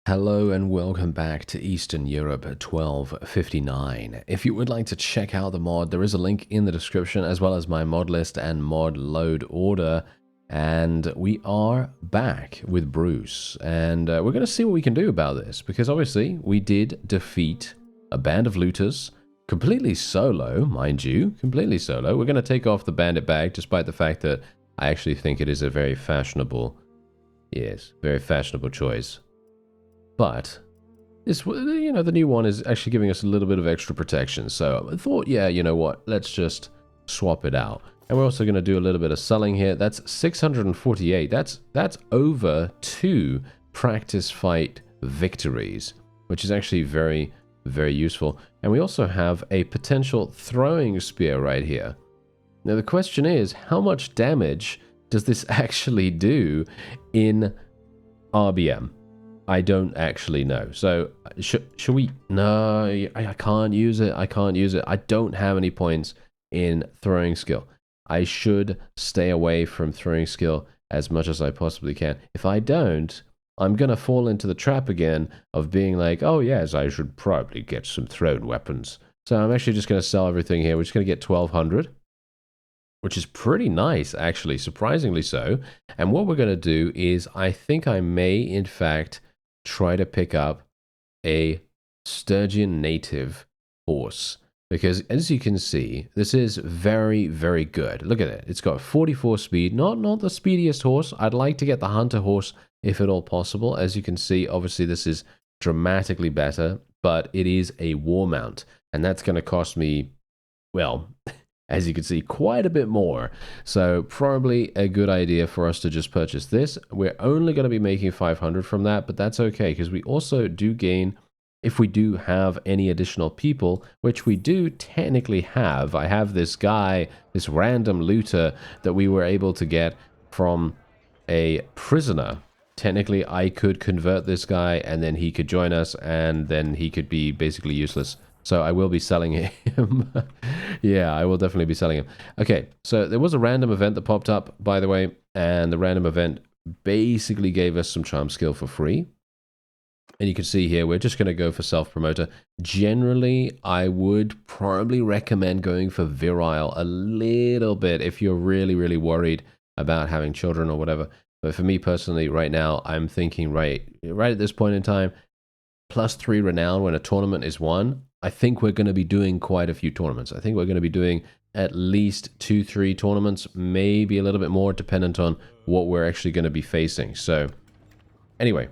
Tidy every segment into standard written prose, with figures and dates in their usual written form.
Hello and welcome back to Eastern Europe 1259. If you would like to check out the mod, there is a link in the description as well as my mod list and mod load order. And we are back with Bruce. And we're going to see what we can do about this. Because obviously we did defeat a band of looters. Completely solo, mind you. Completely solo. We're going to take off the bandit bag despite the fact that I actually think it is a very fashionable, very fashionable choice. But this, the new one is actually giving us a little bit of extra protection. So I thought, yeah, you know what? Let's just swap it out. And we're also going to do a little bit of selling here. That's 648. That's over 2 practice fight victories, which is actually very, very useful. And we also have a potential throwing spear right here. Now the question is, how much damage does this actually do in RBM? I don't actually know. So, should we? No, I can't use it. I can't use it. I don't have any points in throwing skill. I should stay away from throwing skill as much as I possibly can. If I don't, I'm going to fall into the trap again of being like, oh yes, I should probably get some thrown weapons. So I'm actually just going to sell everything here. We're just going to get 1200. Which is pretty nice, actually, surprisingly so. And what we're going to do is, I think I may, in fact, try to pick up a Sturgeon native horse. Because, as you can see, this is very, very good. Look at it. It's got 44 speed. Not the speediest horse. I'd like to get the hunter horse, if at all possible. As you can see, obviously, this is dramatically better. But it is a war mount. And that's going to cost me, well... as you can see, quite a bit more. So probably a good idea for us to just purchase this. We're only going to be making 500 from that, but that's okay because we also do gain, if we do have any additional people, which we do technically have. I have this guy, this random looter that we were able to get from a prisoner. Technically, I could convert this guy and then he could join us and then he could be basically useless. So I will be selling him. Yeah, I will definitely be selling him. Okay, so there was a random event that popped up, by the way, and the random event basically gave us some charm skill for free. And you can see here, we're just going to go for self-promoter. Generally, I would probably recommend going for virile a little bit if you're really, really worried about having children or whatever. But for me personally, right now, I'm thinking right at this point in time, +3 renown when a tournament is won. I think we're going to be doing quite a few tournaments. I think we're going to be doing at least 2-3 tournaments, maybe a little bit more, dependent on what we're actually going to be facing. So, anyway,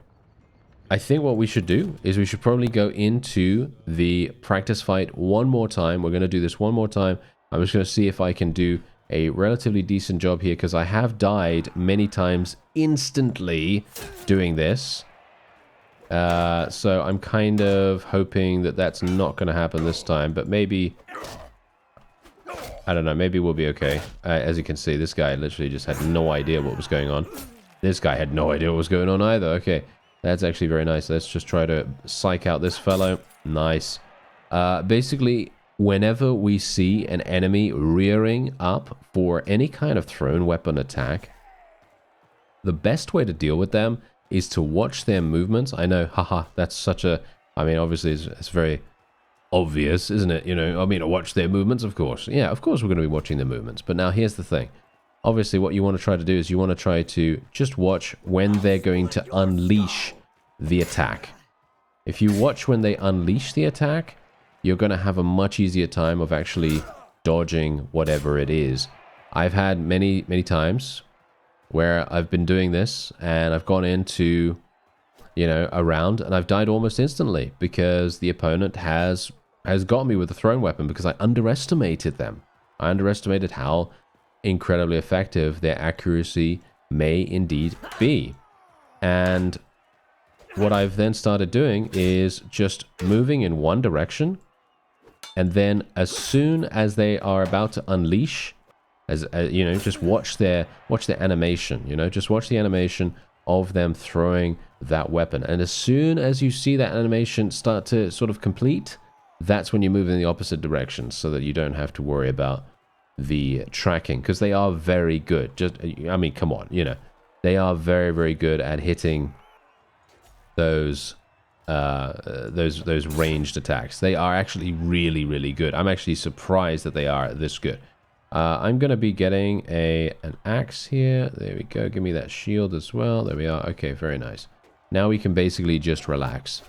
I think what we should do is we should probably go into the practice fight one more time. We're going to do this one more time. I'm just going to see if I can do a relatively decent job here, because I have died many times instantly doing this. So I'm kind of hoping that that's not going to happen this time, but maybe, I don't know, maybe we'll be okay. As you can see, this guy literally just had no idea what was going on. This guy had no idea what was going on either. Okay, that's actually very nice. Let's just try to psych out this fellow. Nice. Basically, whenever we see an enemy rearing up for any kind of thrown weapon attack, the best way to deal with them is to watch their movements. I know, haha, that's such a... I mean, obviously, it's very obvious, isn't it? You know, I mean, watch their movements, of course. Yeah, of course we're going to be watching their movements. But now, here's the thing. Obviously, what you want to try to do is you want to try to just watch when they're going to unleash the attack. If you watch when they unleash the attack, you're going to have a much easier time of actually dodging whatever it is. I've had many, many times where I've been doing this and I've gone into, you know, a round and I've died almost instantly because the opponent has got me with a thrown weapon because I underestimated them. I underestimated how incredibly effective their accuracy may indeed be. And what I've then started doing is just moving in one direction, and then as soon as they are about to unleash, as you know, just watch their animation. You know, just watch the animation of them throwing that weapon. And as soon as you see that animation start to sort of complete, that's when you move in the opposite direction, so that you don't have to worry about the tracking, because they are very good. Just, I mean, come on, you know, they are very, very good at hitting those those ranged attacks. They are actually really, really good. I'm actually surprised that they are this good. I'm going to be getting an axe here. There we go. Give me that shield as well. There we are. Okay, very nice. Now we can basically just relax.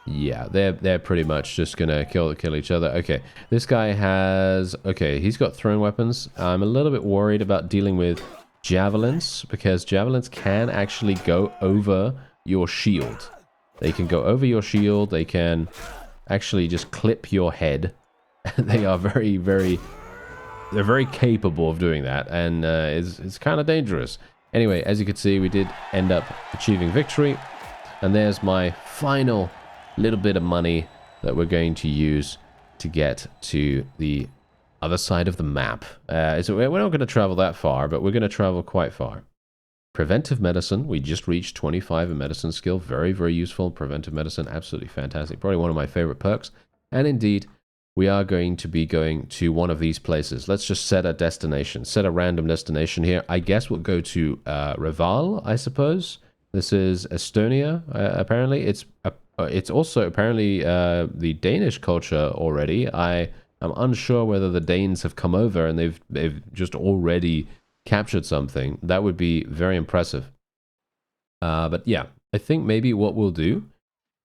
Yeah, they're pretty much just going to kill each other. Okay, this guy has... Okay, he's got thrown weapons. I'm a little bit worried about dealing with javelins, because javelins can actually go over your shield. They can go over your shield. They can actually just clip your head. They are very, very... They're very capable of doing that, and it's kind of dangerous. Anyway, as you can see, we did end up achieving victory. And there's my final little bit of money that we're going to use to get to the other side of the map. So we're not going to travel that far, but we're going to travel quite far. Preventive medicine. We just reached 25 in medicine skill. Very, very useful. Preventive medicine, absolutely fantastic. Probably one of my favorite perks. And indeed, we are going to be going to one of these places. Let's just set a destination. Set a random destination here. I guess we'll go to REVAL, I suppose. This is Estonia, apparently. It's also apparently the Danish culture already. I'm unsure whether the Danes have come over and they've just already captured something. That would be very impressive. But yeah, I think maybe what we'll do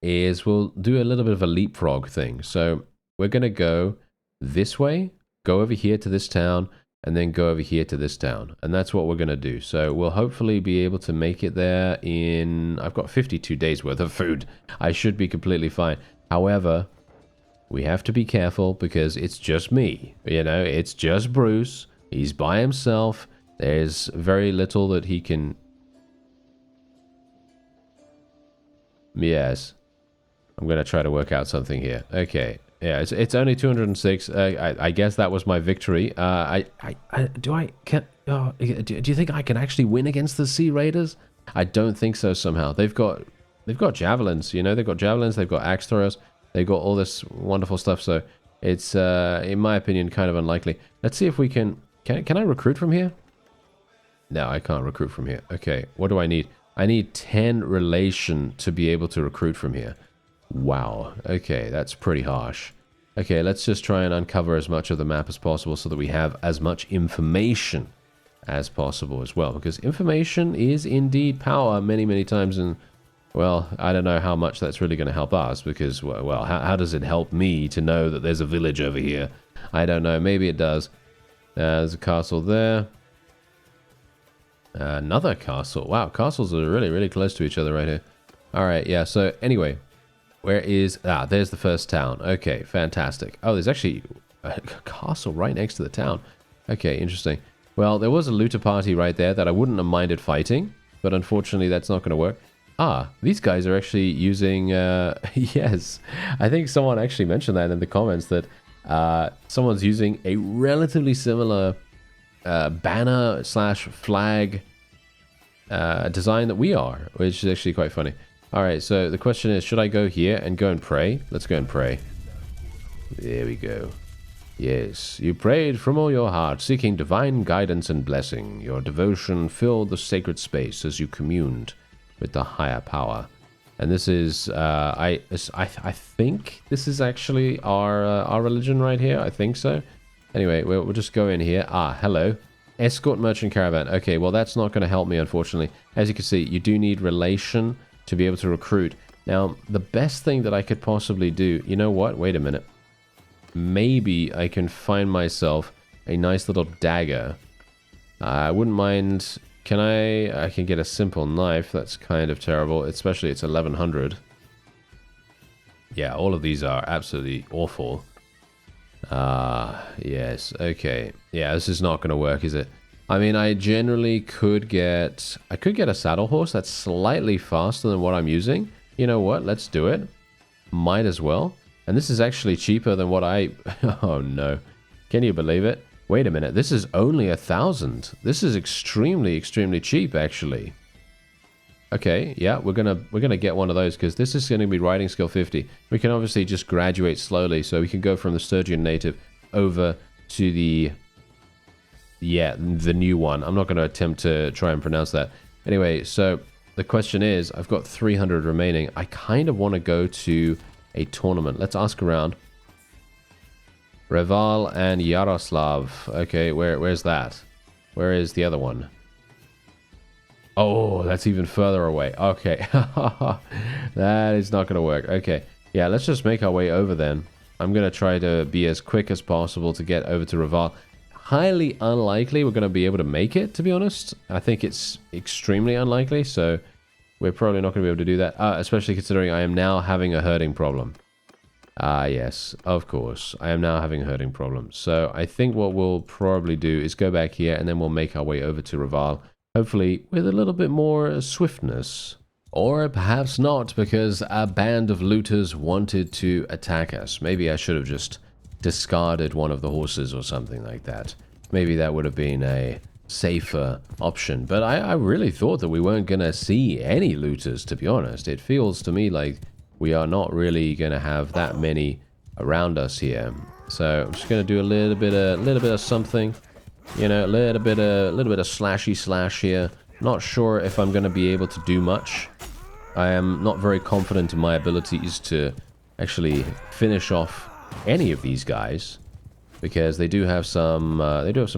is we'll do a little bit of a leapfrog thing. So we're going to go this way, go over here to this town, and then go over here to this town. And that's what we're going to do. So we'll hopefully be able to make it there in... I've got 52 days worth of food. I should be completely fine. However, we have to be careful because it's just me. You know, it's just Bruce. He's by himself. There's very little that he can... Yes. I'm going to try to work out something here. Okay. Yeah, it's only 206. I guess that was my victory. Do you think I can actually win against the Sea Raiders? I don't think so. Somehow they've got javelins. You know, they've got javelins. They've got axe throwers. They've got all this wonderful stuff. So it's in my opinion kind of unlikely. Let's see if we can I recruit from here? No, I can't recruit from here. Okay, what do I need? I need 10 relation to be able to recruit from here. Wow. Okay, that's pretty harsh. Okay, let's just try and uncover as much of the map as possible so that we have as much information as possible as well. Because information is indeed power many, many times. And, well, I don't know how much that's really going to help us. Because, well, how does it help me to know that there's a village over here? I don't know. Maybe it does. There's a castle there. Another castle. Wow, castles are really, really close to each other right here. All right, yeah, so anyway... Where is... Ah, there's the first town. Okay, fantastic. Oh, there's actually a castle right next to the town. Okay, interesting. Well, there was a looter party right there that I wouldn't have minded fighting, but unfortunately that's not going to work. Ah, these guys are actually using... yes, I think someone actually mentioned that in the comments, that someone's using a relatively similar banner/flag design that we are, which is actually quite funny. Alright, so the question is, should I go here and go and pray? Let's go and pray. There we go. Yes, you prayed from all your heart, seeking divine guidance and blessing. Your devotion filled the sacred space as you communed with the higher power. And this is, I think this is actually our religion right here. I think so. Anyway, we'll just go in here. Ah, hello. Escort merchant caravan. Okay, well, that's not going to help me, unfortunately. As you can see, you do need relation to be able to recruit. Now, the best thing that I could possibly do... You know what? Wait a minute. Maybe I can find myself a nice little dagger. I wouldn't mind... Can I can get a simple knife. That's kind of terrible. Especially it's 1100. Yeah, all of these are absolutely awful. Yes. Okay. Yeah, this is not going to work, is it? I mean, I generally could get... I could get a saddle horse that's slightly faster than what I'm using. You know what? Let's do it. Might as well. And this is actually cheaper than what I... Oh, no. Can you believe it? Wait a minute. This is only 1,000. This is extremely, extremely cheap, actually. Okay, yeah, we're gonna get one of those because this is going to be riding skill 50. We can obviously just graduate slowly, so we can go from the Sturgeon native over to the... Yeah, the new one. I'm not going to attempt to try and pronounce that. Anyway, so the question is, I've got 300 remaining. I kind of want to go to a tournament. Let's ask around. REVAL and Yaroslav. Okay, where's that? Where is the other one? Oh, that's even further away. Okay. That is not going to work. Okay. Yeah, let's just make our way over then. I'm going to try to be as quick as possible to get over to REVAL. Highly unlikely we're going to be able to make it, to be honest. I think it's extremely unlikely, so we're probably not going to be able to do that, especially considering I am now having a herding problem. Yes, of course. I am now having a herding problem. So I think what we'll probably do is go back here, and then we'll make our way over to REVAL, hopefully with a little bit more swiftness. Or perhaps not, because a band of looters wanted to attack us. Maybe I should have just discarded one of the horses or something like that. Maybe that would have been a safer option. But I really thought that we weren't going to see any looters, to be honest. It feels to me like we are not really going to have that many around us here. So I'm just going to do a little bit of something, you know, a little bit of slashy slash here. Not sure if I'm going to be able to do much. I am not very confident in my abilities to actually finish off any of these guys, because they do have some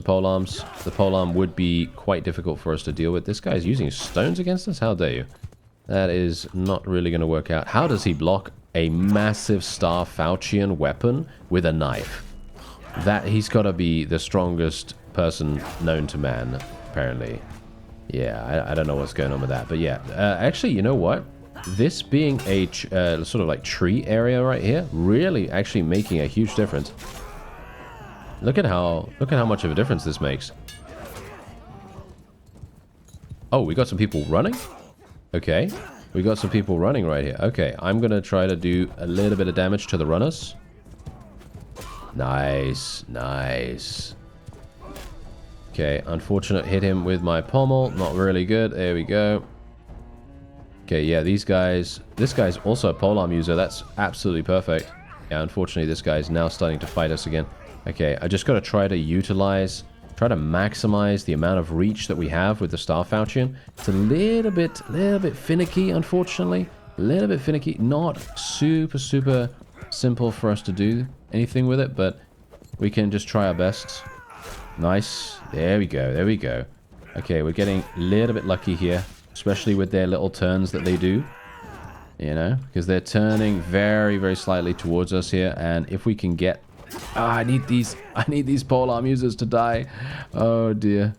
polearms. The polearm would be quite difficult for us to deal with. This guy's using stones against us? How dare you? That is not really going to work out. How does he block a massive Starfauchian weapon with a knife? That he's got to be the strongest person known to man, apparently. Yeah, I don't know what's going on with that, but yeah. Actually, you know what? This being a sort of like tree area right here, really actually making a huge difference. Look at how much of a difference this makes. Oh, we got some people running? Okay. We got some people running right here. Okay, I'm going to try to do a little bit of damage to the runners. Nice, nice. Okay, unfortunate hit him with my pommel. Not really good. There we go. Okay, yeah, these guys... This guy's also a polearm user. That's absolutely perfect. Yeah, unfortunately, this guy's now starting to fight us again. Okay, I just got to try to maximize the amount of reach that we have with the Starfauchian. It's a little bit finicky, unfortunately. A little bit finicky. Not super simple for us to do anything with it, but we can just try our best. Nice. There we go. There we go. Okay, we're getting a little bit lucky here, especially with their little turns that they do. You know, because they're turning very slightly towards us here, and if we can get... I need these polearm users to die. Oh dear.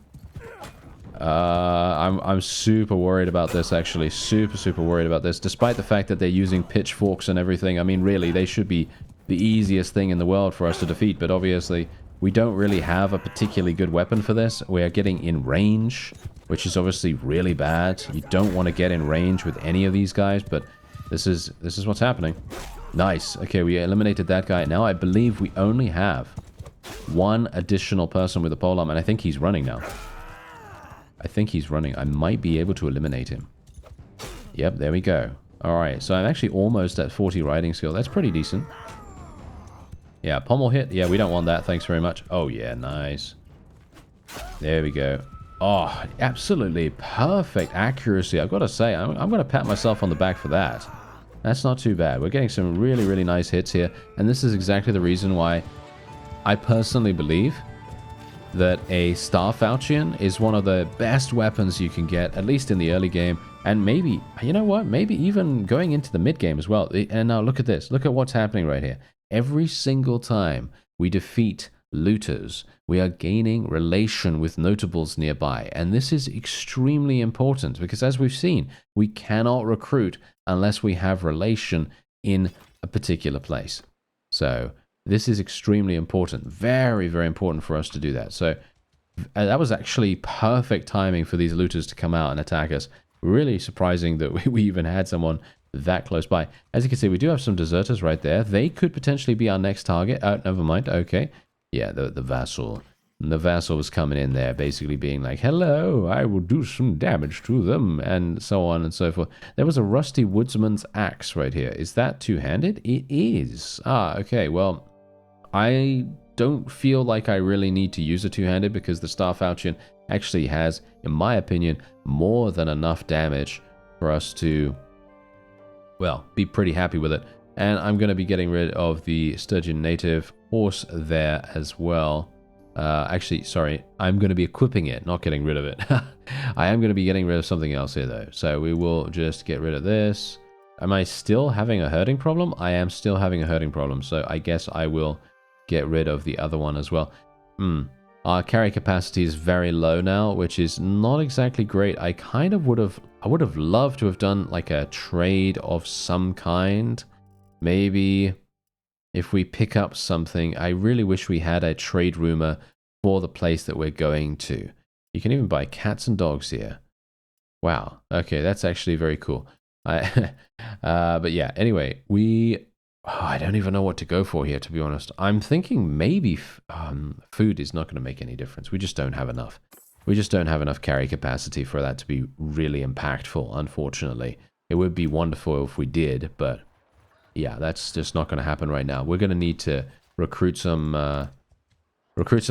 I'm super worried about this, actually. Super worried about this, despite the fact that they're using pitchforks and everything. I mean, really, they should be the easiest thing in the world for us to defeat, but obviously we don't really have a particularly good weapon for this. We are getting in range, which is obviously really bad. You don't want to get in range with any of these guys, but this is what's happening. Nice. Okay, we eliminated that guy. Now I believe we only have one additional person with a polearm, and I think he's running now. I think he's running. I might be able to eliminate him. Yep, there we go. Alright, so I'm actually almost at 40 riding skill. That's pretty decent. Yeah, pommel hit. Yeah, we don't want that. Thanks very much. Oh, yeah, nice. There we go. Oh, absolutely perfect accuracy. I've got to say, I'm going to pat myself on the back for that. That's not too bad. We're getting some really nice hits here. And this is exactly the reason why I personally believe that a Starfauchian is one of the best weapons you can get, at least in the early game. And maybe, you know what? Maybe even going into the mid game as well. And now look at this. Look at what's happening right here. Every single time we defeat looters, we are gaining relation with notables nearby. And this is extremely important because, as we've seen, we cannot recruit unless we have relation in a particular place. So this is extremely important. Very important for us to do that. So that was actually perfect timing for these looters to come out and attack us. Really surprising that we even had someone that close by. As you can see, we do have some deserters right there. They could potentially be our next target. Oh, never mind. Okay. Yeah, the vassal. And the vassal was coming in there, basically being like, hello, I will do some damage to them, and so on and so forth. There was a rusty woodsman's axe right here. Is that two-handed? It is. Ah, okay. Well, I don't feel like I really need to use a two-handed because the Starfauchian actually has, in my opinion, more than enough damage for us to, well, be pretty happy with it. And I'm going to be getting rid of the Sturgeon Native horse there as well. Actually, sorry, I'm going to be equipping it, not getting rid of it. I am going to be getting rid of something else here, though. So we will just get rid of this. Am I still having a herding problem? I am still having a herding problem, so I guess I will get rid of the other one as well. Our carry capacity is very low now, which is not exactly great. I would have loved to have done like a trade of some kind. Maybe if we pick up something, I really wish we had a trade rumor for the place that we're going to. You can even buy cats and dogs here. Wow. Okay, that's actually very cool. But yeah, anyway, I don't even know what to go for here, to be honest. I'm thinking maybe food is not going to make any difference. We just don't have enough. We just don't have enough carry capacity for that to be really impactful, unfortunately. It would be wonderful if we did, but yeah, that's just not going to happen right now. We're going to need to recruit some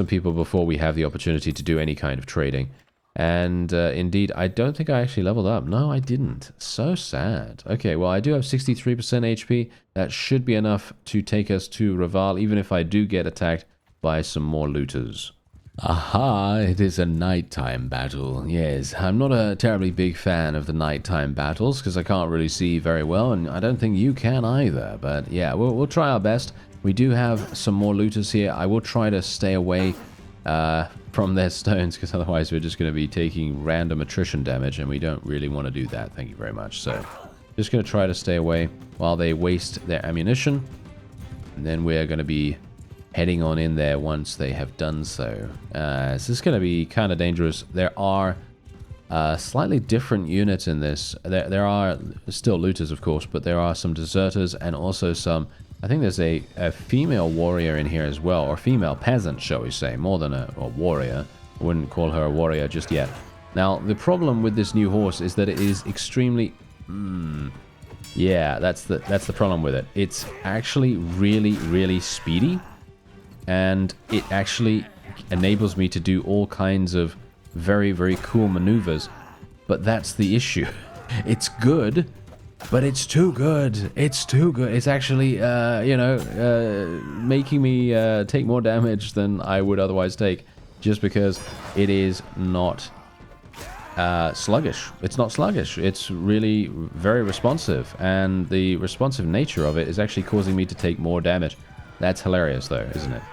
people before we have the opportunity to do any kind of trading. And indeed, I don't think I actually leveled up. No, I didn't. So sad. Okay, well, I do have 63% HP. That should be enough to take us to REVAL, even if I do get attacked by some more looters. Aha, it is a nighttime battle. Yes, I'm not a terribly big fan of the nighttime battles because I can't really see very well, and I don't think you can either. But yeah, we'll try our best. We do have some more looters here. I will try to stay away from their stones, because otherwise we're just going to be taking random attrition damage, and we don't really want to do that. Thank you very much. So just going to try to stay away while they waste their ammunition, and then we're going to be heading on in there once they have done so. This is going to be kind of dangerous. There are slightly different units in this. There are still looters, of course, but there are some deserters and also some, I think there's a female warrior in here as well, or female peasant, shall we say, more than a warrior. I wouldn't call her a warrior just yet. Now, the problem with this new horse is that it is extremely... yeah, that's the problem with it. It's actually really, really speedy, and it actually enables me to do all kinds of very, very cool maneuvers. But that's the issue. It's good, but it's too good. It's too good. It's actually, making me take more damage than I would otherwise take, just because it is not sluggish. It's not sluggish. It's really very responsive, and the responsive nature of it is actually causing me to take more damage. That's hilarious, though, isn't it?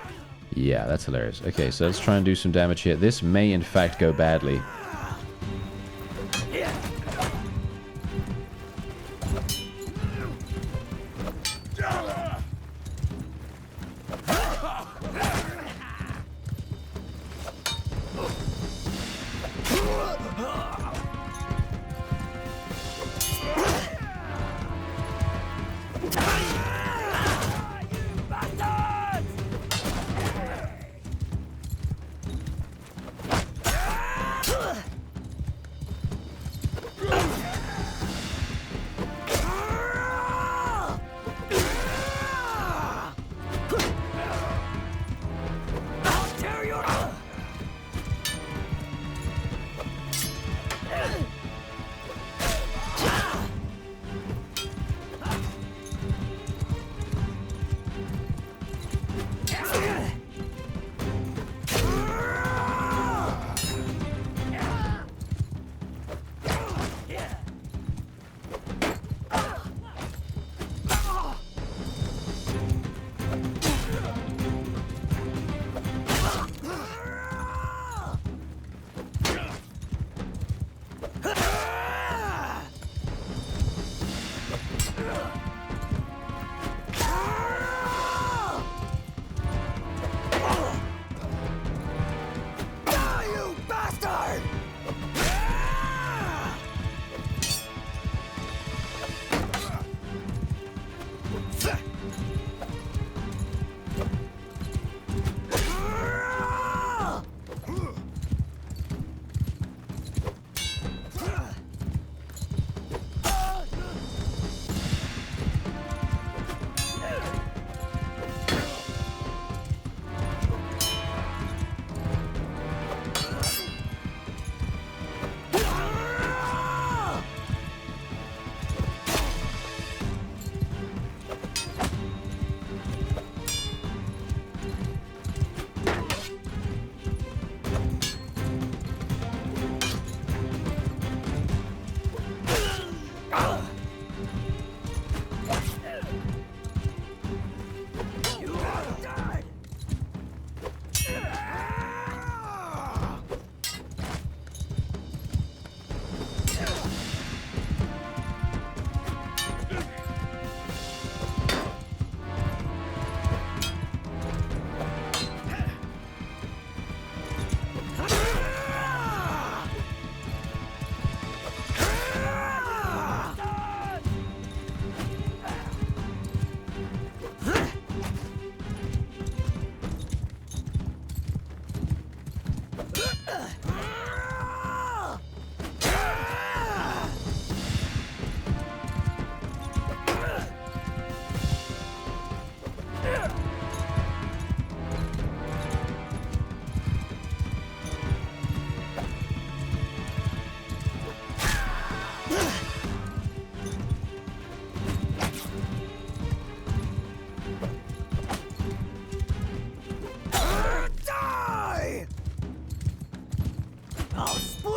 Yeah, that's hilarious. Okay, so let's try and do some damage here. This may, in fact, go badly.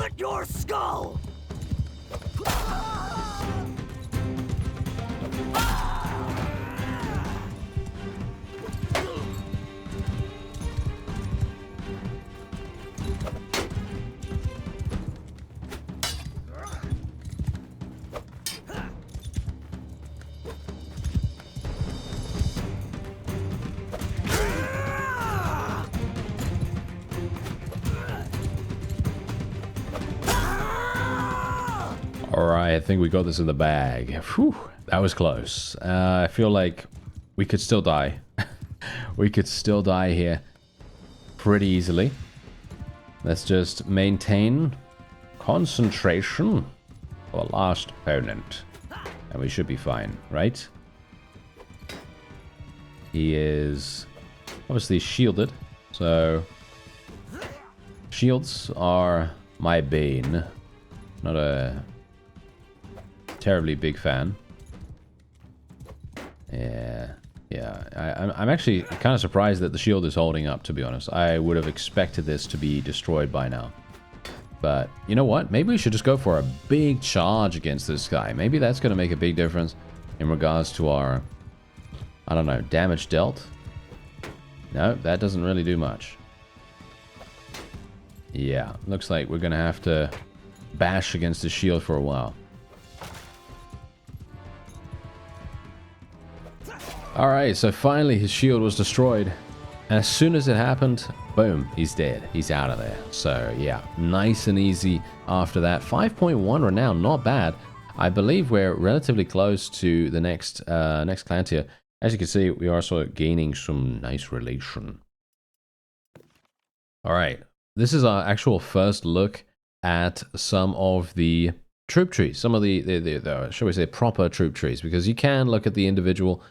At your skull! Alright, I think we got this in the bag. Whew, that was close. I feel like we could still die. We could still die here pretty easily. Let's just maintain concentration for last opponent. And we should be fine, right? He is obviously shielded, so shields are my bane. Not a terribly big fan. I'm actually kind of surprised that the shield is holding up, to be honest. I would have expected this to be destroyed by now. But you know what? Maybe we should just go for a big charge against this guy. Maybe that's going to make a big difference in regards to our, I don't know, damage dealt. No, that doesn't really do much. Yeah, looks like we're going to have to bash against the shield for a while. Alright, so finally his shield was destroyed. And as soon as it happened, boom, he's dead. He's out of there. So yeah, nice and easy after that. 5.1 renown, not bad. I believe we're relatively close to the next clan tier. As you can see, we are also gaining some nice relation. Alright, this is our actual first look at some of the troop trees. Some of the shall we say, proper troop trees. Because you can look at the individual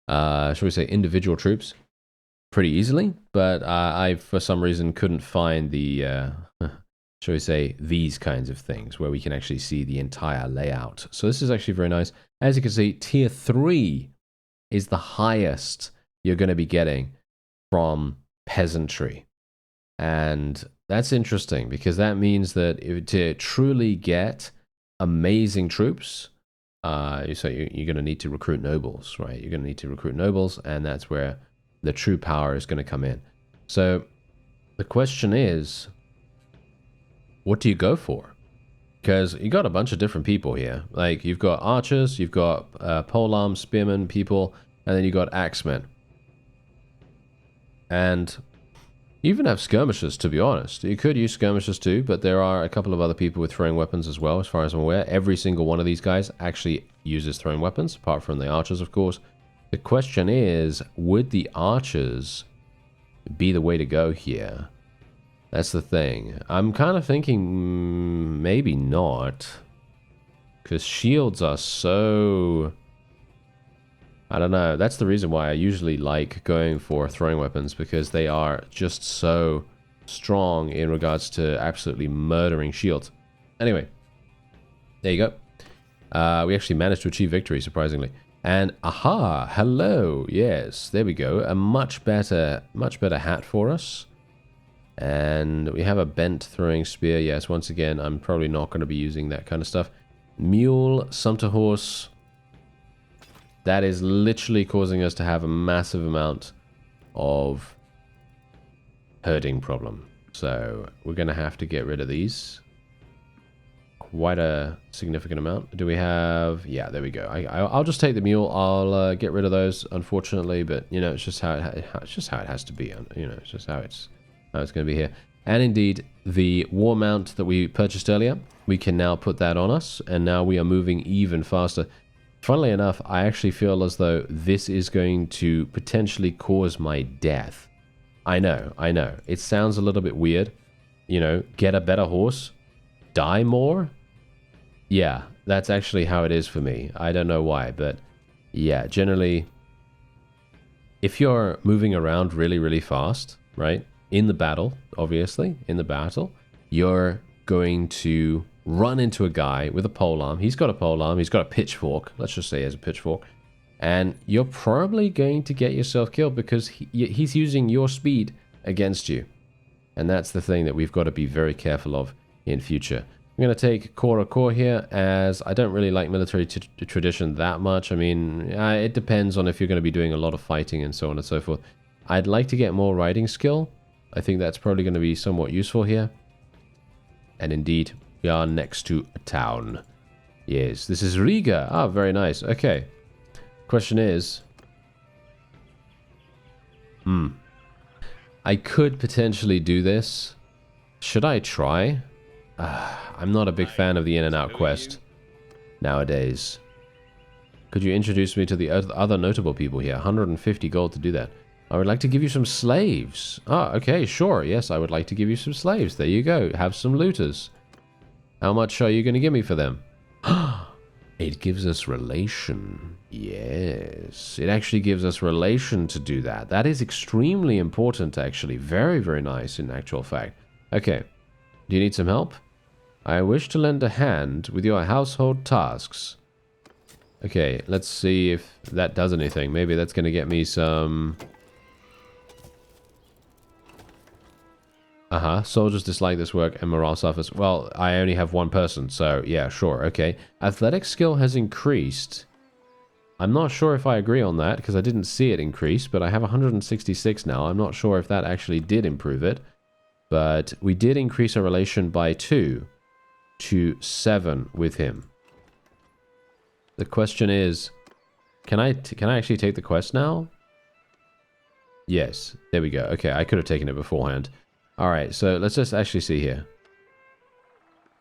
shall we say, individual troops pretty easily, but I for some reason couldn't find the shall we say, these kinds of things where we can actually see the entire layout. So this is actually very nice. As you can see, tier 3 is the highest you're going to be getting from peasantry, and that's interesting because that means that to truly get amazing troops, so you're going to need to recruit nobles, right? You're going to need to recruit nobles, and that's where the true power is going to come in. So the question is, what do you go for? Because you got a bunch of different people here. Like, you've got archers, you've got polearm, spearmen people, and then you got axemen. And you even have skirmishes, to be honest. You could use skirmishes too, but there are a couple of other people with throwing weapons as well, as far as I'm aware. Every single one of these guys actually uses throwing weapons, apart from the archers, of course. The question is, would the archers be the way to go here? That's the thing. I'm kind of thinking maybe not. Because shields are so... I don't know. That's the reason why I usually like going for throwing weapons, because they are just so strong in regards to absolutely murdering shields. Anyway, there you go. We actually managed to achieve victory, surprisingly. And aha, hello. Yes, there we go. A much better hat for us. And we have a bent throwing spear. Yes, once again, I'm probably not going to be using that kind of stuff. Mule, sumpter horse. That is literally causing us to have a massive amount of herding problem. So we're going to have to get rid of these. Quite a significant amount. Do we have... Yeah, there we go. I'll just take the mule. I'll get rid of those, unfortunately. But, you know, it's just how it has to be. You know, it's just how it's going to be here. And indeed, the war mount that we purchased earlier, we can now put that on us. And now we are moving even faster. Funnily enough, I actually feel as though this is going to potentially cause my death. I know. It sounds a little bit weird. You know, get a better horse, die more. Yeah, that's actually how it is for me. I don't know why, but yeah, generally, if you're moving around really, really fast, right, in the battle, obviously, in the battle, you're going to run into a guy with a polearm. He's got a polearm. He's got a pitchfork. Let's just say he has a pitchfork. And you're probably going to get yourself killed because he's using your speed against you. And that's the thing that we've got to be very careful of in future. I'm going to take core here, as I don't really like military tradition that much. I mean, it depends on if you're going to be doing a lot of fighting and so on and so forth. I'd like to get more riding skill. I think that's probably going to be somewhat useful here. And indeed, we are next to a town. Yes, this is Riga. Ah, very nice. Okay. Question is... I could potentially do this. Should I try? I'm not a big fan of the in-and-out quest nowadays. Could you introduce me to the other notable people here? 150 gold to do that. I would like to give you some slaves. Ah, okay, sure. Yes, I would like to give you some slaves. There you go. Have some looters. How much are you going to give me for them? It gives us relation. Yes. It actually gives us relation to do that. That is extremely important, actually. Very, very nice, in actual fact. Okay. Do you need some help? I wish to lend a hand with your household tasks. Okay, let's see if that does anything. Maybe that's going to get me some... Soldiers dislike this work and morale suffers. Well, I only have one person, so yeah, sure, okay. Athletic skill has increased. I'm not sure if I agree on that, because I didn't see it increase, but I have 166 now. I'm not sure if that actually did improve it. But we did increase our relation by 2 to 7 with him. The question is, can I actually take the quest now? Yes, there we go. Okay, I could have taken it beforehand. Alright, so let's just actually see here.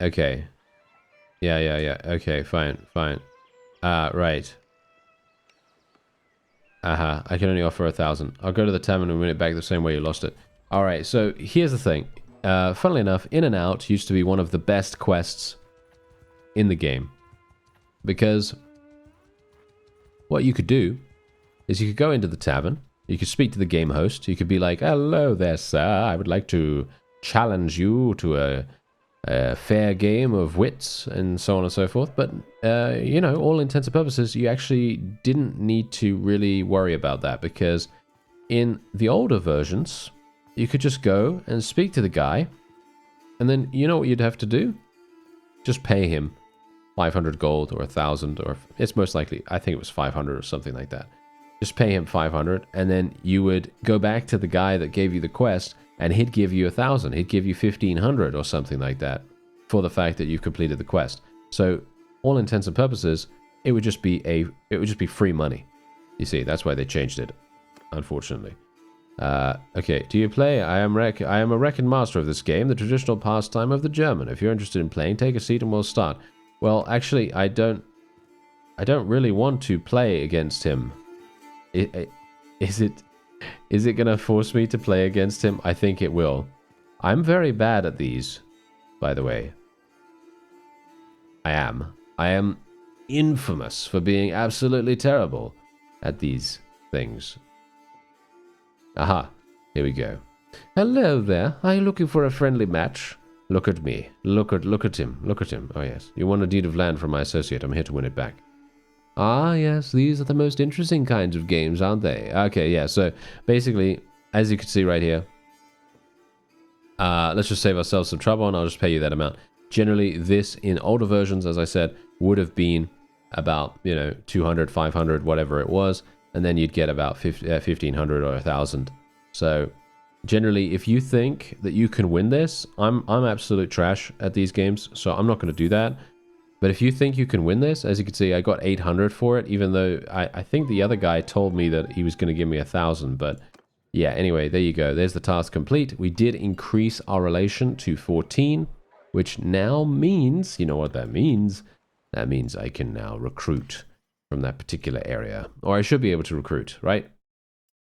Okay. Yeah. Okay, fine. Right. I can only offer 1,000. I'll go to the tavern and win it back the same way you lost it. Alright, so here's the thing. Funnily enough, In and Out used to be one of the best quests in the game. Because what you could do is you could go into the tavern. You could speak to the game host. You could be like, hello there, sir. I would like to challenge you to a fair game of wits and so on and so forth. But, you know, all intents and purposes, you actually didn't need to really worry about that. Because in the older versions, you could just go and speak to the guy. And then, you know what you'd have to do? Just pay him 500 gold or 1,000, or it's most likely, I think it was 500 or something like that. Just pay him 500, and then you would go back to the guy that gave you the quest, and he'd give you 1,000. He'd give you 1,500 or something like that for the fact that you've completed the quest. So, all intents and purposes, it would just be free money. You see, that's why they changed it, unfortunately. Okay, do you play? I am a reckoned master of this game, the traditional pastime of the German. If you're interested in playing, take a seat and we'll start. Well, actually, I don't really want to play against him. Is it gonna force me to play against him? I think it will. I'm very bad at these, by the way. I am infamous for being absolutely terrible at these things. Aha, here we go. Hello there. Are you looking for a friendly match? Look at me. Look at him. Look at him. Oh yes. You want a deed of land from my associate. I'm here to win it back. Ah, yes, these are the most interesting kinds of games, aren't they? Okay, yeah, so basically, as you can see right here, let's just save ourselves some trouble and I'll just pay you that amount. Generally, this, in older versions, as I said, would have been about, you know, 200, 500, whatever it was, and then you'd get about 1,500 or 1,000. So, generally, if you think that you can win this, I'm absolute trash at these games, so I'm not going to do that. But if you think you can win this, as you can see, I got 800 for it, even though I think the other guy told me that he was going to give me 1,000. But yeah, anyway, there you go. There's the task complete. We did increase our relation to 14, which now means, you know what that means? That means I can now recruit from that particular area. Or I should be able to recruit, right?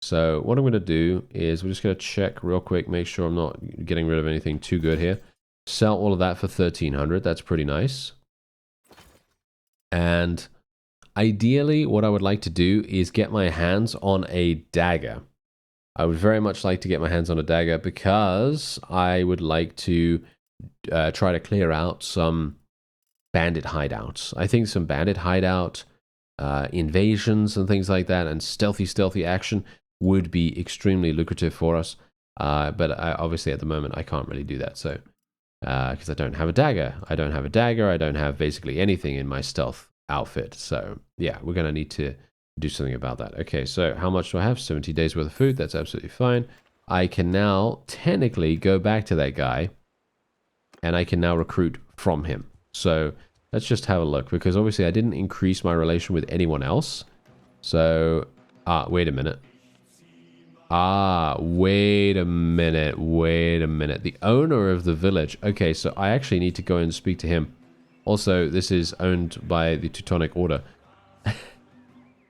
So what I'm going to do is we're just going to check real quick, make sure I'm not getting rid of anything too good here. Sell all of that for 1,300. That's pretty nice. And ideally, what I would like to do is get my hands on a dagger. I would very much like to get my hands on a dagger because I would like to try to clear out some bandit hideouts. I think some bandit hideout invasions and things like that, and stealthy action would be extremely lucrative for us. But obviously at the moment I can't really do that. So Because I don't have a dagger. I don't have a dagger. I don't have basically anything in my stealth outfit. So yeah, we're going to need to do something about that. Okay, so how much do I have? 70 days worth of food. That's absolutely fine. I can now technically go back to that guy and I can now recruit from him. So let's just have a look, because obviously I didn't increase my relation with anyone else. So, wait a minute. Wait a minute. Wait a minute. The owner of the village. Okay, so I actually need to go and speak to him. Also, this is owned by the Teutonic Order.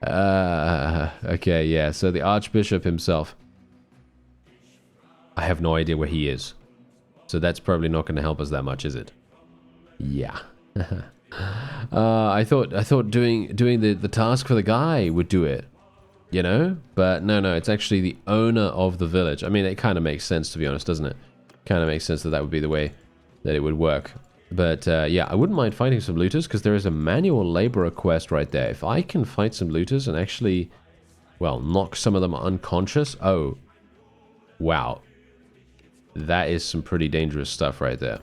Okay, yeah. So the Archbishop himself. I have no idea where he is. So that's probably not going to help us that much, is it? Yeah. I thought doing the task for the guy would do it. You know? But no, it's actually the owner of the village. I mean, it kind of makes sense, to be honest, doesn't it? Kind of makes sense that that would be the way that it would work. But yeah, I wouldn't mind fighting some looters, because there is a manual laborer quest right there. If I can fight some looters and actually, well, knock some of them unconscious. Oh, wow. That is some pretty dangerous stuff right there.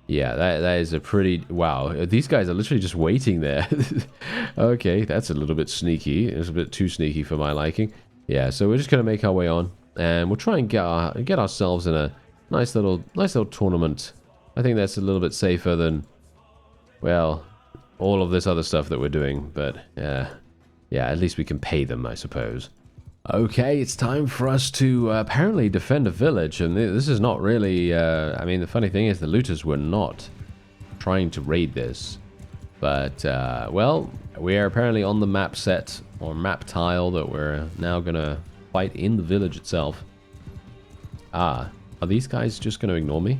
Yeah, that is a pretty... Wow, these guys are literally just waiting there. Okay, that's a little bit sneaky. It's a bit too sneaky for my liking. Yeah, so we're just going to make our way on. And we'll try and get ourselves in a nice little tournament. I think that's a little bit safer than, well, all of this other stuff that we're doing. But, yeah, at least we can pay them, I suppose. Okay, it's time for us to apparently defend a village, and this is not really, I mean, the funny thing is the looters were not trying to raid this, but, well, we are apparently on the map set, or map tile, that we're now gonna fight in the village itself. Are these guys just gonna ignore me?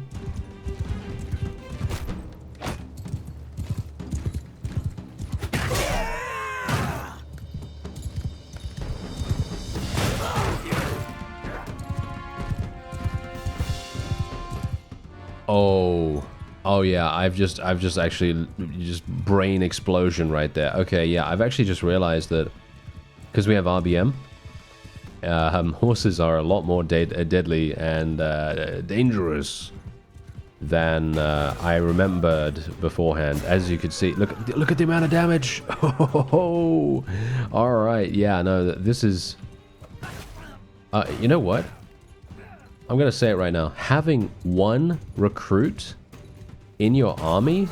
Oh yeah, I've just actually just brain explosion right there. Okay, yeah, I've actually just realized that because we have RBM, horses are a lot more deadly and dangerous than I remembered beforehand. As you can see, look at the amount of damage. Oh, all right, yeah, no, this is. You know what? I'm gonna say it right now. Having one recruit in your army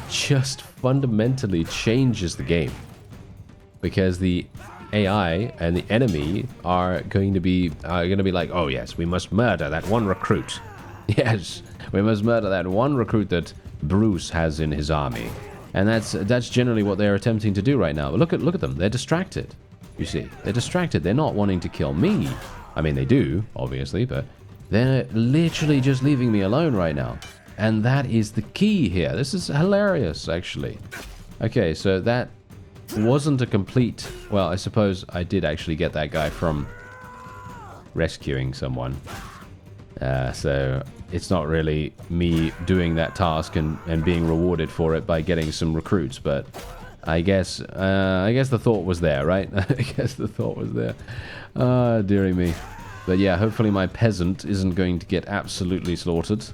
just fundamentally changes the game, because the AI and the enemy are going to be like, oh yes, we must murder that one recruit. Yes, we must murder that one recruit that Bruce has in his army, and that's generally what they're attempting to do right now. But look at them. They're distracted. You see, they're distracted. They're not wanting to kill me. I mean, they do, obviously, but they're literally just leaving me alone right now. And that is the key here. This is hilarious, actually. Okay, so that wasn't a complete... Well, I suppose I did actually get that guy from rescuing someone. So it's not really me doing that task and being rewarded for it by getting some recruits, but I guess the thought was there, right? I guess the thought was there. Dearie me. But yeah, hopefully my peasant isn't going to get absolutely slaughtered.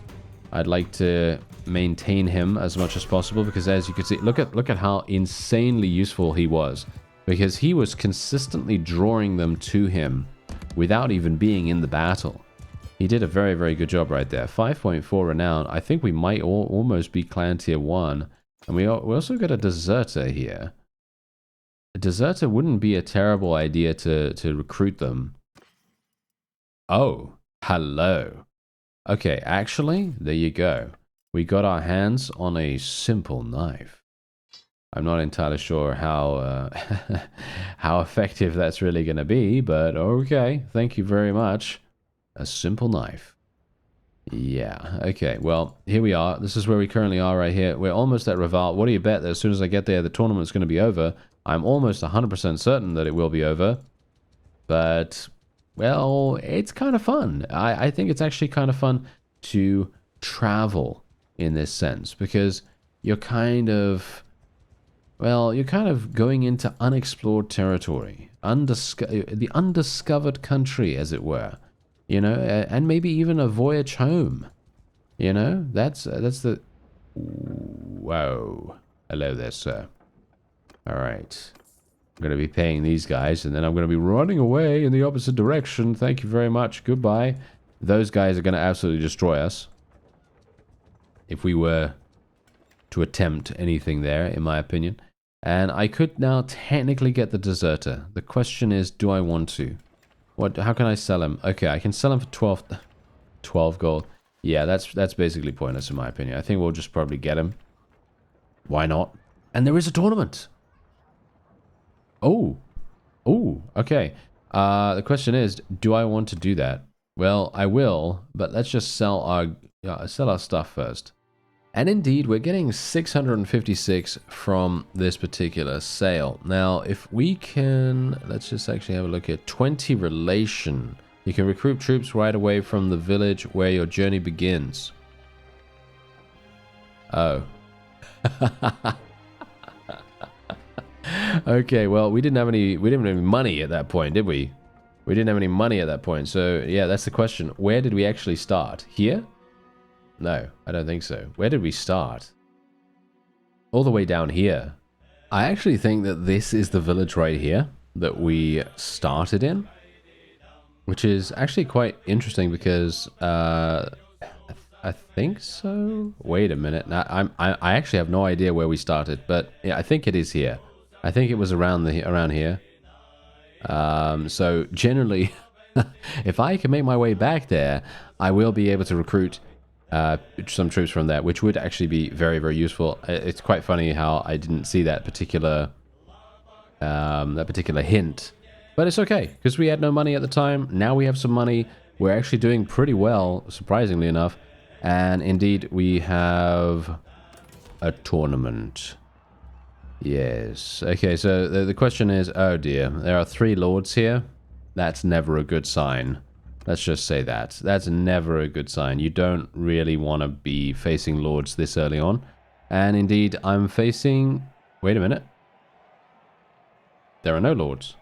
I'd like to maintain him as much as possible, because as you can see, look at how insanely useful he was, because he was consistently drawing them to him without even being in the battle. He did a very, very good job right there. 5.4 renown. I think we might almost be clan tier 1. And we also got a deserter here. A deserter wouldn't be a terrible idea to recruit them. Oh, hello. Okay, actually, there you go. We got our hands on a simple knife. I'm not entirely sure how how effective that's really going to be, but okay, thank you very much. A simple knife. Yeah, okay, well, here we are. This is where we currently are right here. We're almost at REVAL. What do you bet that as soon as I get there, the tournament's going to be over? I'm almost 100% certain that it will be over. But, well, it's kind of fun. I think it's actually kind of fun to travel in this sense, because you're kind of, well, you're kind of going into unexplored territory, the undiscovered country, as it were, you know, and maybe even a voyage home. You know, that's the... Whoa. Hello there, sir. Alright. I'm going to be paying these guys, and then I'm going to be running away in the opposite direction. Thank you very much. Goodbye. Those guys are going to absolutely destroy us. If we were to attempt anything there, in my opinion. And I could now technically get the deserter. The question is, do I want to? How can I sell him? Okay, I can sell him for 12 gold. Yeah, that's basically pointless in my opinion. I think we'll just probably get him. Why not? And there is a tournament. Oh. Oh, okay. The question is, do I want to do that? Well, I will, but let's just sell our stuff first. And indeed, we're getting 656 from this particular sale. Now, if we can, let's just actually have a look at 20 relation. You can recruit troops right away from the village where your journey begins. Oh. Okay, well, we didn't have any money at that point, did we? We didn't have any money at that point. So, yeah, that's the question. Where did we actually start? Here? No, I don't think so. Where did we start? All the way down here. I actually think that this is the village right here that we started in, which is actually quite interesting because I think so. Wait a minute. Now, I actually have no idea where we started, but yeah, I think it is here. I think it was around here. So generally, if I can make my way back there, I will be able to recruit some troops from there, which would actually be very, very useful. It's quite funny how I didn't see that particular hint, but it's okay because we had no money at the time. Now we have some money. We're actually doing pretty well, surprisingly enough, and indeed we have a tournament. Yes. Okay, so the question is, oh dear, there are 3 lords here. That's never a good sign. Let's just say that. That's never a good sign. You don't really want to be facing lords this early on. And indeed, I'm facing... Wait a minute. There are no lords.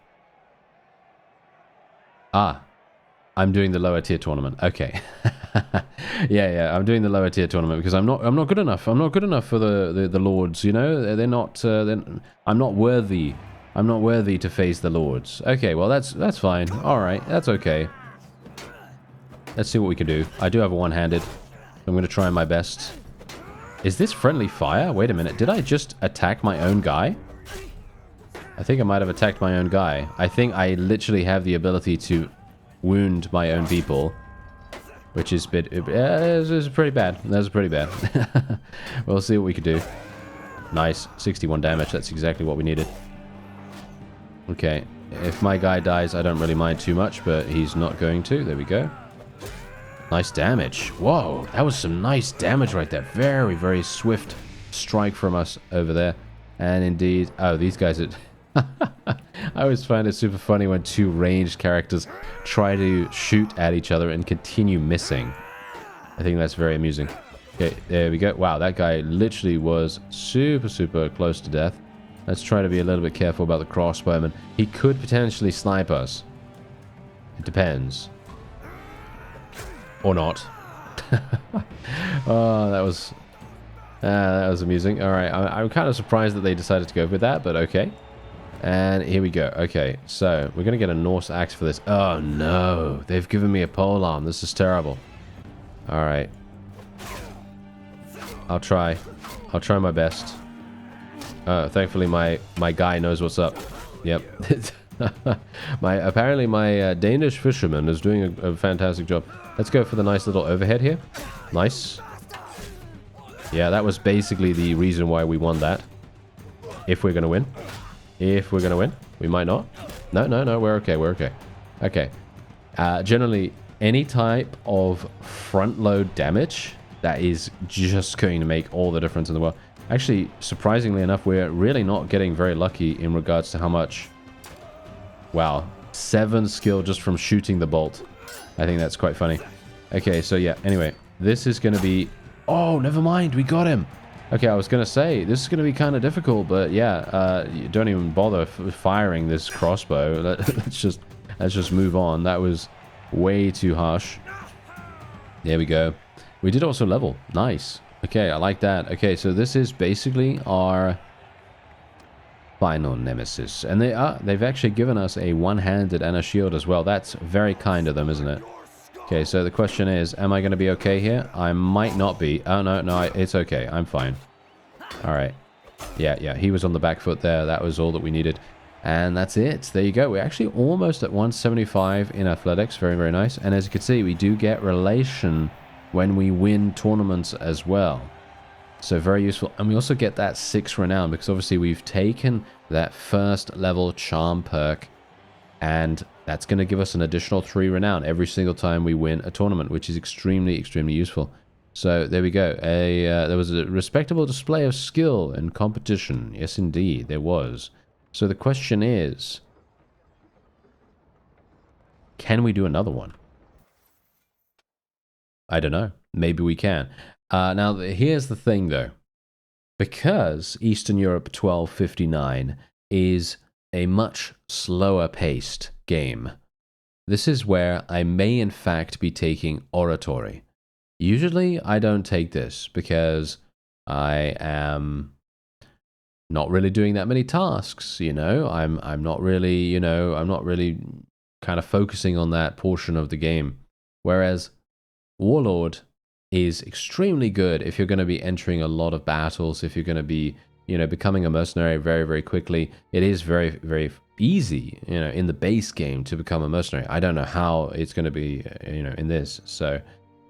Ah. I'm doing the lower tier tournament. Okay. yeah, I'm doing the lower tier tournament because I'm not good enough. I'm not good enough for the lords, you know? They're not I'm not worthy. I'm not worthy to face the lords. Okay, well that's fine. All right. That's okay. Let's see what we can do. I do have a one-handed. I'm going to try my best. Is this friendly fire? Wait a minute. Did I just attack my own guy? I think I might have attacked my own guy. I think I literally have the ability to wound my own people, which is pretty bad. That's pretty bad. We'll see what we can do. Nice. 61 damage. That's exactly what we needed. Okay. If my guy dies, I don't really mind too much, but he's not going to. There we go. Nice damage. Whoa, that was some nice damage right there. Very, very swift strike from us over there. And indeed... Oh, these guys are... I always find it super funny when 2 ranged characters try to shoot at each other and continue missing. I think that's very amusing. Okay, there we go. Wow, that guy literally was super, super close to death. Let's try to be a little bit careful about the crossbowman. He could potentially snipe us. It depends. Or not. Oh, that was amusing. All right, I'm kind of surprised that they decided to go with that, but okay. And here we go. Okay, so we're going to get a Norse axe for this. Oh, no. They've given me a polearm. This is terrible. All right. I'll try. I'll try my best. Thankfully, my guy knows what's up. Yep. Apparently, my Danish fisherman is doing a fantastic job. Let's go for the nice little overhead here. Nice. Yeah, that was basically the reason why we won that. If we're going to win. If we're going to win. We might not. No, we're okay, we're okay. Okay. Generally, any type of front load damage, that is just going to make all the difference in the world. Actually, surprisingly enough, we're really not getting very lucky in regards to how much... Wow. 7 skill just from shooting the bolt. I think that's quite funny. Okay, so yeah, anyway. This is going to be... Oh, never mind, we got him. Okay, I was going to say, this is going to be kind of difficult, but yeah, you don't even bother firing this crossbow. Let's just move on. That was way too harsh. There we go. We did also level. Nice. Okay, I like that. Okay, so this is basically our final nemesis. And they've actually given us a one-handed and a shield as well. That's very kind of them, isn't it? Okay, so the question is, am I going to be okay here? I might not be. Oh, no, it's okay. I'm fine. All right. Yeah, he was on the back foot there. That was all that we needed. And that's it. There you go. We're actually almost at 175 in athletics. Very, very nice. And as you can see, we do get relation when we win tournaments as well. So very useful. And we also get that 6 renown because obviously we've taken that first level charm perk, and that's going to give us an additional 3 renown every single time we win a tournament, which is extremely, extremely useful. So there we go. There was a respectable display of skill and competition. Yes, indeed, there was. So the question is, can we do another one? I don't know. Maybe we can. Now, here's the thing, though. Because Eastern Europe 1259 is a much slower-paced game, this is where I may, in fact, be taking Oratory. Usually, I don't take this because I am not really doing that many tasks, you know? I'm not really, you know, I'm not really kind of focusing on that portion of the game. Whereas Warlord is extremely good if you're going to be entering a lot of battles, if you're going to be, you know, becoming a mercenary very, very quickly. It is very, very easy, you know, in the base game to become a mercenary. I don't know how it's going to be, you know, in this. So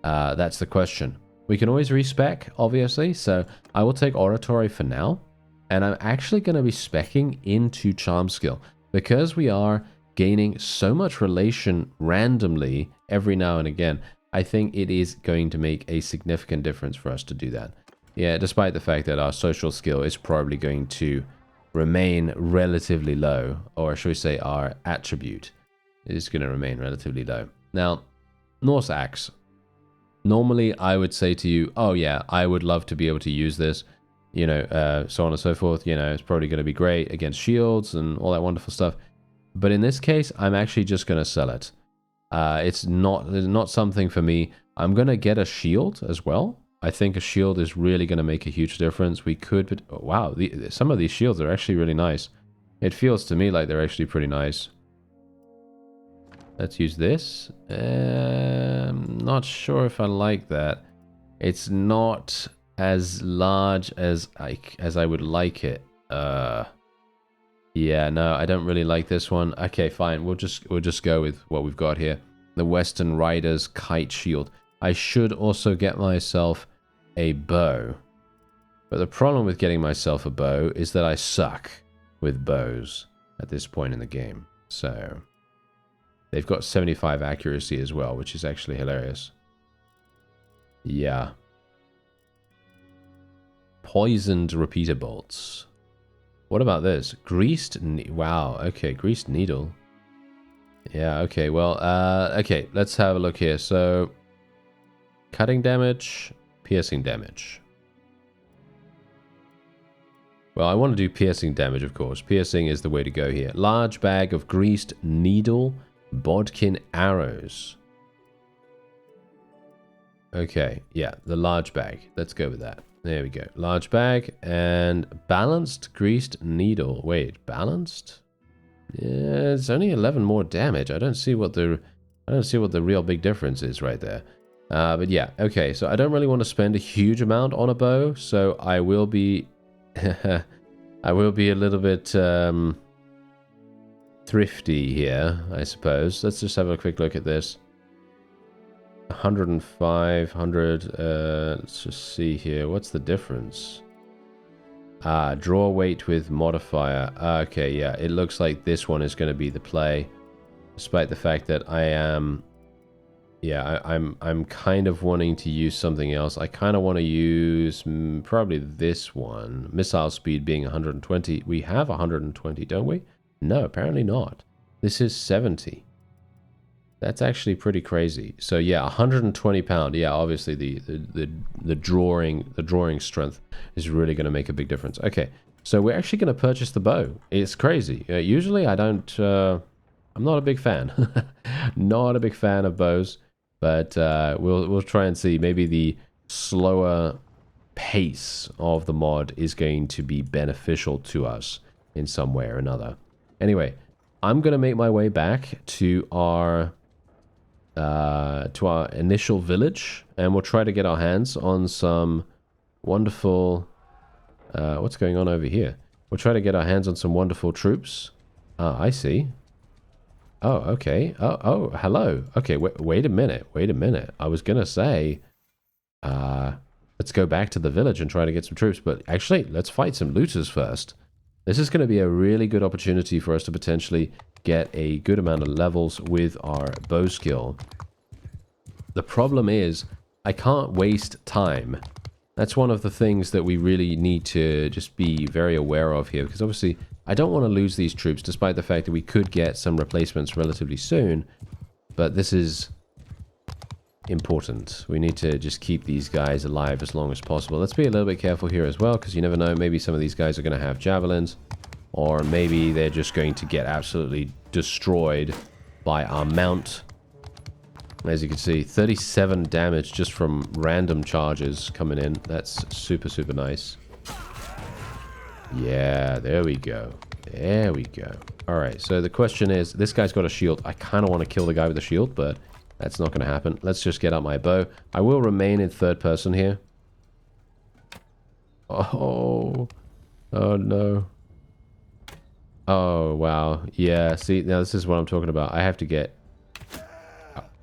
that's the question. We can always respec, obviously. So I will take Oratory for now. And I'm actually going to be speccing into Charm Skill because we are gaining so much relation randomly every now and again. I think it is going to make a significant difference for us to do that. Yeah, despite the fact that our social skill is probably going to remain relatively low, or should we say our attribute is going to remain relatively low. Now, Norse Axe. Normally, I would say to you, oh yeah, I would love to be able to use this, you know, so on and so forth. You know, it's probably going to be great against shields and all that wonderful stuff. But in this case, I'm actually just going to sell it. It's not something for me. I'm going to get a shield as well. I think a shield is really going to make a huge difference. We could... Oh, wow, some of these shields are actually really nice. It feels to me like they're actually pretty nice. Let's use this. I'm not sure if I like that. It's not as large as I would like it. Yeah, no, I don't really like this one. Okay, fine. We'll just go with what we've got here. The Western Riders Kite Shield. I should also get myself a bow. But the problem with getting myself a bow is that I suck with bows at this point in the game. So they've got 75 accuracy as well, which is actually hilarious. Yeah. Poisoned repeater bolts. What about this? Greased... Wow, okay, greased needle. Yeah, okay, well, okay, let's have a look here. So, cutting damage, piercing damage. Well, I want to do piercing damage, of course. Piercing is the way to go here. Large bag of greased needle bodkin arrows. Okay, yeah, the large bag. Let's go with that. There we go. Large bag and balanced greased needle. Wait, balanced? Yeah, it's only 11 more damage. I don't see what the real big difference is right there. But yeah, okay. So I don't really want to spend a huge amount on a bow, so I will be I will be a little bit thrifty here, I suppose. Let's just have a quick look at this. 105, 100, let's just see here. What's the difference? Draw weight with modifier. Okay, yeah, it looks like this one is going to be the play. Despite the fact that I am... Yeah, I'm kind of wanting to use something else. I kind of want to use probably this one. Missile speed being 120. We have 120, don't we? No, apparently not. This is 70. That's actually pretty crazy. So yeah, 120 pound. Yeah, obviously the drawing strength is really going to make a big difference. Okay, so we're actually going to purchase the bow. It's crazy. Usually I don't. I'm not a big fan. Not a big fan of bows. But we'll try and see. Maybe the slower pace of the mod is going to be beneficial to us in some way or another. Anyway, I'm going to make my way back to our initial village, and we'll try to get our hands on some wonderful... what's going on over here? We'll try to get our hands on some wonderful troops. I see. Oh, okay. Oh, hello. Okay, wait a minute. Wait a minute. I was going to say, let's go back to the village and try to get some troops. But actually, let's fight some looters first. This is going to be a really good opportunity for us to potentially get a good amount of levels with our bow skill. The problem is, I can't waste time. That's one of the things that we really need to just be very aware of here, because obviously I don't want to lose these troops, despite the fact that we could get some replacements relatively soon. But this is important. We need to just keep these guys alive as long as possible. Let's be a little bit careful here as well, because you never know. Maybe some of these guys are going to have javelins, or maybe they're just going to get absolutely destroyed by our mount. As you can see, 37 damage just from random charges coming in. That's super, super nice. Yeah, there we go. There we go. Alright, so the question is, this guy's got a shield. I kind of want to kill the guy with the shield, but that's not going to happen. Let's just get out my bow. I will remain in third person here. Oh. Oh, no. Oh, wow. Yeah, see, now this is what I'm talking about. I have to get...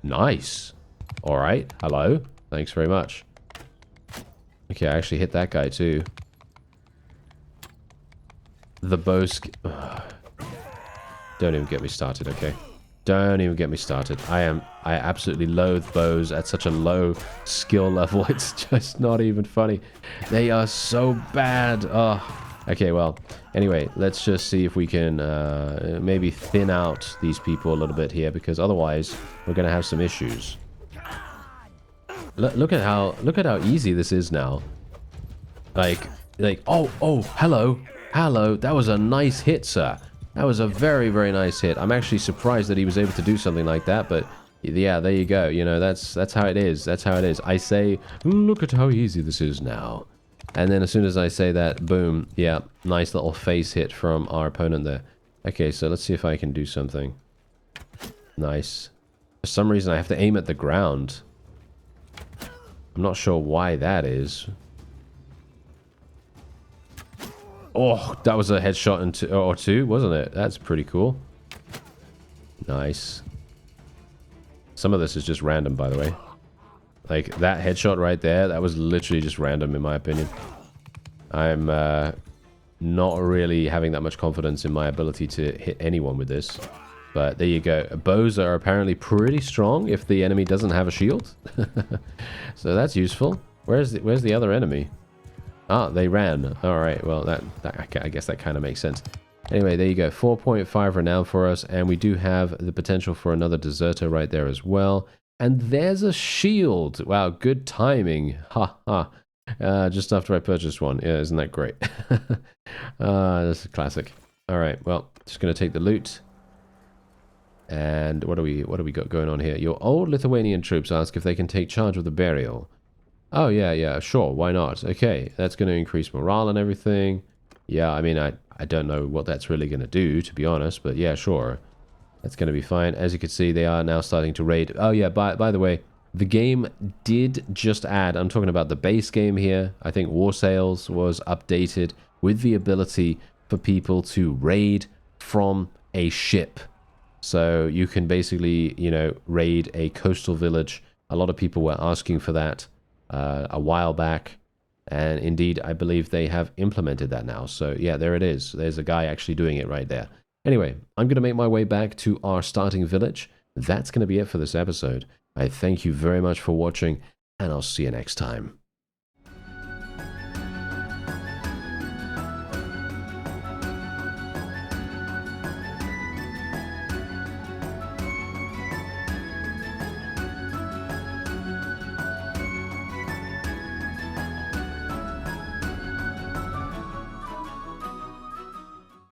Nice. Alright, hello. Thanks very much. Okay, I actually hit that guy too. The bow Don't even get me started, okay? Don't even get me started. I absolutely loathe bows at such a low skill level. It's just not even funny. They are so bad. Oh. Okay, well, anyway, let's just see if we can maybe thin out these people a little bit here, because otherwise we're going to have some issues. Look at how easy this is now. Like, oh, hello. That was a nice hit, sir. That was a very, very nice hit. I'm actually surprised that he was able to do something like that, but yeah, there you go. You know, that's how it is. That's how it is. I say, look at how easy this is now. And then as soon as I say that, boom, yeah, nice little face hit from our opponent there. Okay, so let's see if I can do something. Nice. For some reason, I have to aim at the ground. I'm not sure why that is. Oh, that was a headshot or two, wasn't it? That's pretty cool. Nice. Some of this is just random, by the way. Like, that headshot right there, that was literally just random, in my opinion. I'm not really having that much confidence in my ability to hit anyone with this. But there you go. Bows are apparently pretty strong if the enemy doesn't have a shield. So that's useful. Where's the other enemy? Ah, they ran. Alright, well, I guess that kind of makes sense. Anyway, there you go. 4.5 renown for us, and we do have the potential for another deserter right there as well. And there's a shield. Wow, good timing. Ha ha. Just after I purchased one. Yeah, isn't that great? That's a classic. Alright, well, just going to take the loot. And what do we got going on here? Your old Lithuanian troops ask if they can take charge of the burial. Oh, yeah, sure, why not? Okay, that's going to increase morale and everything. Yeah, I mean, I don't know what that's really going to do, to be honest, but yeah, sure. That's going to be fine. As you can see, they are now starting to raid. Oh, yeah, by the way, the game did just add, I'm talking about the base game here. I think War Sails was updated with the ability for people to raid from a ship. So you can basically, you know, raid a coastal village. A lot of people were asking for that a while back. And indeed, I believe they have implemented that now. So yeah, there it is. There's a guy actually doing it right there. Anyway, I'm going to make my way back to our starting village. That's going to be it for this episode. I thank you very much for watching, and I'll see you next time.